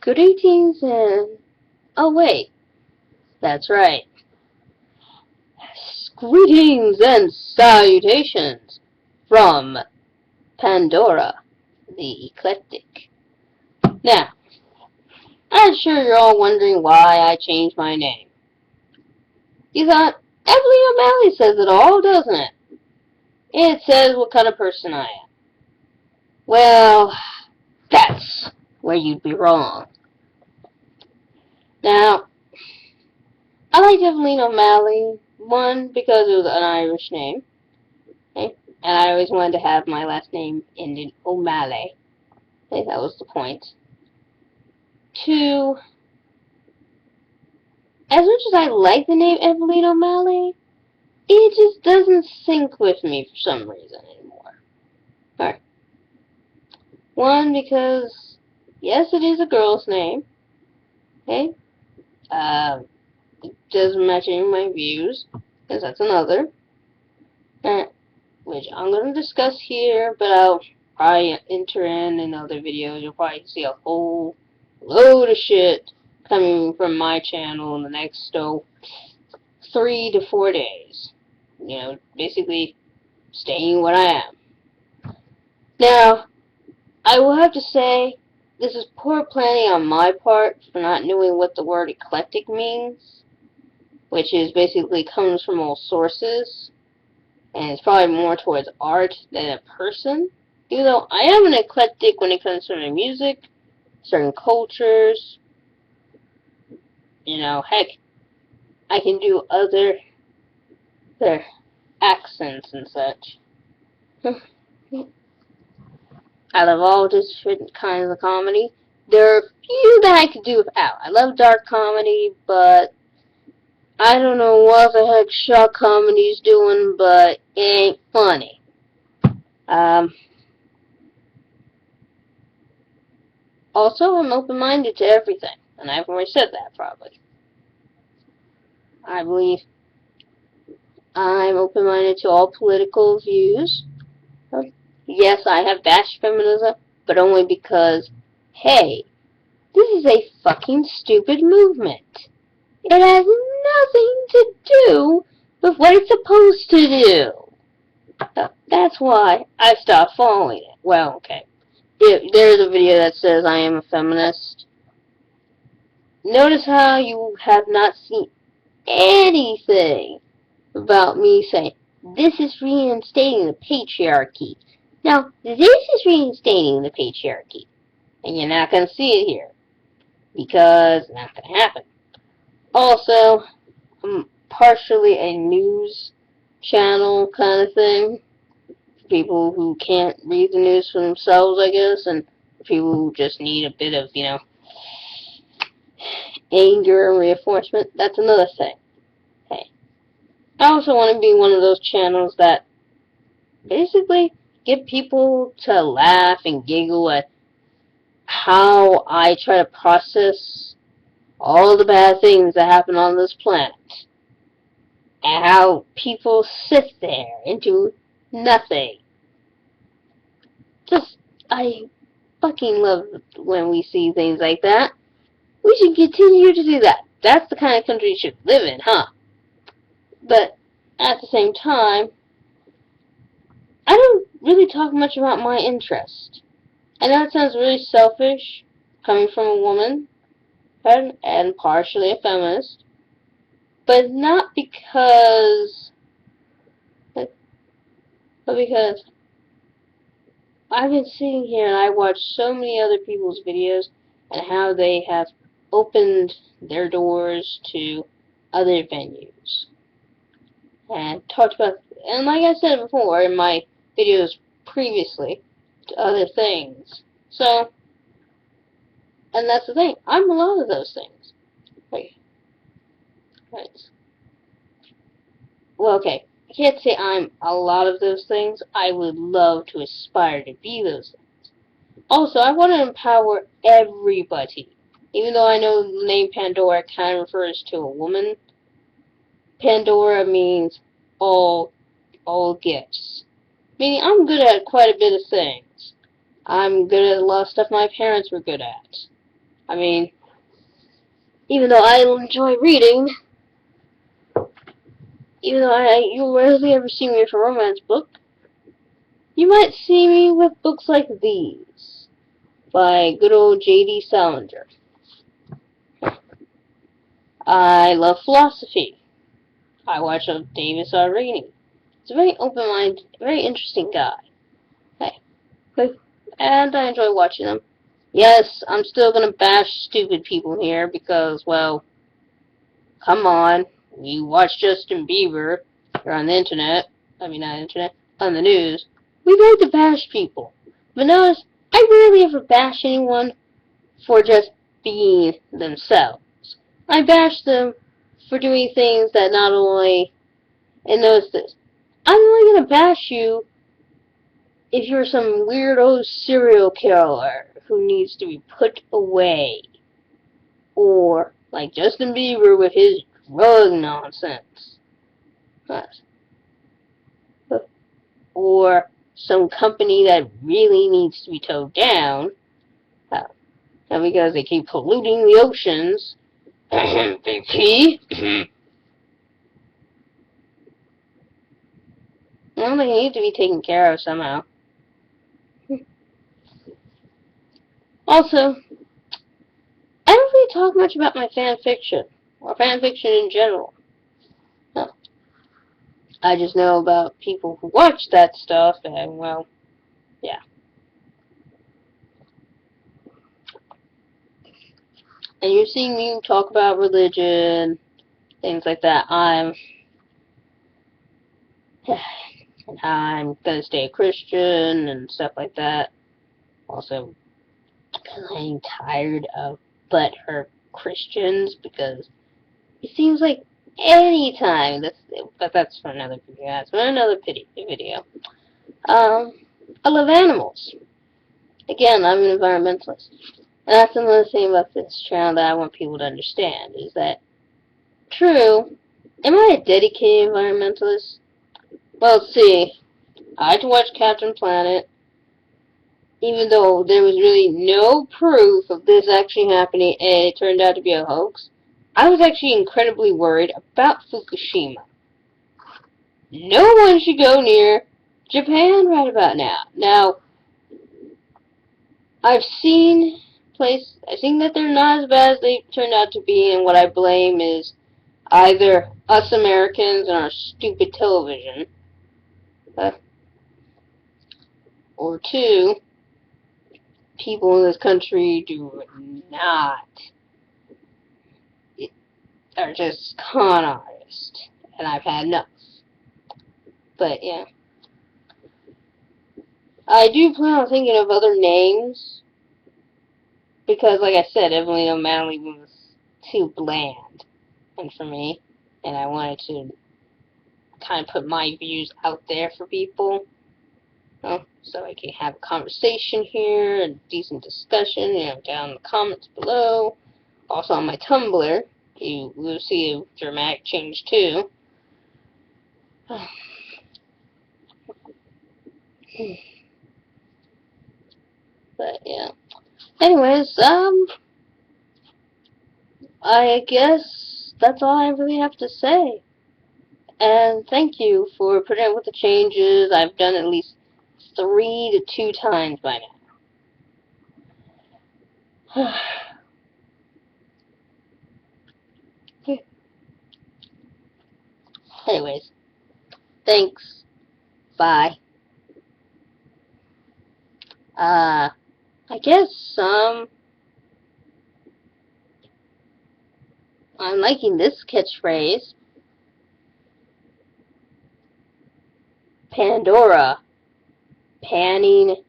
Greetings and... Oh wait, that's right. Greetings and salutations from Pandora The Ecletic. Now, I'm sure you're all wondering why I changed my name. You thought, Evelyn O'Malley says it all, doesn't it? It says what kind of person I am. Well, that's where you'd be wrong. Now, I liked Evelyn O'Malley, one, because it was an Irish name, okay? And I always wanted to have my last name ended O'Malley. Okay, that was the point. Two, as much as I like the name Evelyn O'Malley, it just doesn't sync with me for some reason anymore. Alright. One, because, yes, it is a girl's name, okay? It doesn't match any of my views, because that's another. Which I'm going to discuss here, but I'll probably enter in other videos. You'll probably see a whole load of shit coming from my channel in the next 3 to 4 days. You know, basically staying what I am. Now, I will have to say, this is poor planning on my part for not knowing what the word eclectic means, which is basically comes from all sources. And it's probably more towards art than a person. Even though I am an eclectic when it comes to music, certain cultures, you know, heck, I can do other accents and such. I love all different kinds of comedy. There are a few that I could do without. I love dark comedy, but I don't know what the heck shock comedy's doing, but it ain't funny. Also, I'm open-minded to everything, and I've already said that, probably. I believe I'm open-minded to all political views. Yes, I have bashed feminism, but only because, hey, this is a fucking stupid movement. It has nothing to do with what it's supposed to do. That's why I stopped following it. Well, okay. There's a video that says I am a feminist. Notice how you have not seen anything about me saying, this is reinstating the patriarchy. Now, this is reinstating the patriarchy. And you're not going to see it here. Because it's not going to happen. Also, I'm partially a news channel kind of thing. For people who can't read the news for themselves, I guess. And for people who just need a bit of, you know, anger and reinforcement. That's another thing. Hey. I also want to be one of those channels that basically get people to laugh and giggle at how I try to process all the bad things that happen on this planet. And how people sit there into nothing. Just, I fucking love when we see things like that. We should continue to do that. That's the kind of country you should live in, huh? But at the same time, I don't really talk much about my interest. I know it sounds really selfish, coming from a woman, and partially a feminist, but not because, but because I've been sitting here and I watch so many other people's videos and how they have opened their doors to other venues. And talked about, and like I said before in my videos previously, to other things. So, and that's the thing, I'm a lot of those things. Wait. Right. Well, okay, I can't say I'm a lot of those things. I would love to aspire to be those things. Also, I want to empower everybody. Even though I know the name Pandora kind of refers to a woman, Pandora means all gifts. Meaning, I'm good at quite a bit of things. I'm good at a lot of stuff my parents were good at. I mean, even though I enjoy reading, even though you rarely ever see me with a romance book, you might see me with books like these by good old J.D. Salinger. I love philosophy. I watch Davis R. Rainey. He's a very open-minded, very interesting guy. Hey, and I enjoy watching them. Yes, I'm still gonna bash stupid people here because, well, come on. You watch Justin Bieber, you're on the internet. I mean, not internet, on the news. We like to bash people. But notice, I rarely ever bash anyone for just being themselves. I bash them for doing things that not only, and notice this, I'm only gonna bash you if you're some weirdo serial killer who needs to be put away. Or, like Justin Bieber with his drug nonsense. Or some company that really needs to be towed down. And because they keep polluting the oceans. BP. Well, they need to be taken care of somehow. Also, I don't really talk much about my fan fiction, or fan fiction in general. No. I just know about people who watch that stuff, and, well, yeah. And you're seeing me talk about religion, things like that. I'm gonna stay a Christian and stuff like that. Also, because I'm tired of butthurt Christians, because it seems like any time but that's for another video. That's for another video. I love animals. Again, I'm an environmentalist. And that's another thing about this channel that I want people to understand, is that, true, am I a dedicated environmentalist? Well, let's see. I like to watch Captain Planet, even though there was really no proof of this actually happening and it turned out to be a hoax. I was actually incredibly worried about Fukushima. No one should go near Japan right about now. Now, I've seen that they're not as bad as they turned out to be, and what I blame is either us Americans and our stupid television, or two, people in this country do not, are just con artists, and I've had enough. But yeah, I do plan on thinking of other names, because like I said, Evelyn O'Malley was too bland, and for me, and I wanted to kind of put my views out there for people. So I can have a conversation here, a decent discussion, down in the comments below. Also on my Tumblr, you will see a dramatic change too. But yeah. Anyways, I guess that's all I really have to say. And thank you for putting up with the changes. I've done at least 3 to 2 times by now. Anyways, thanks. Bye. I guess, I'm liking this catchphrase. Pandora, panning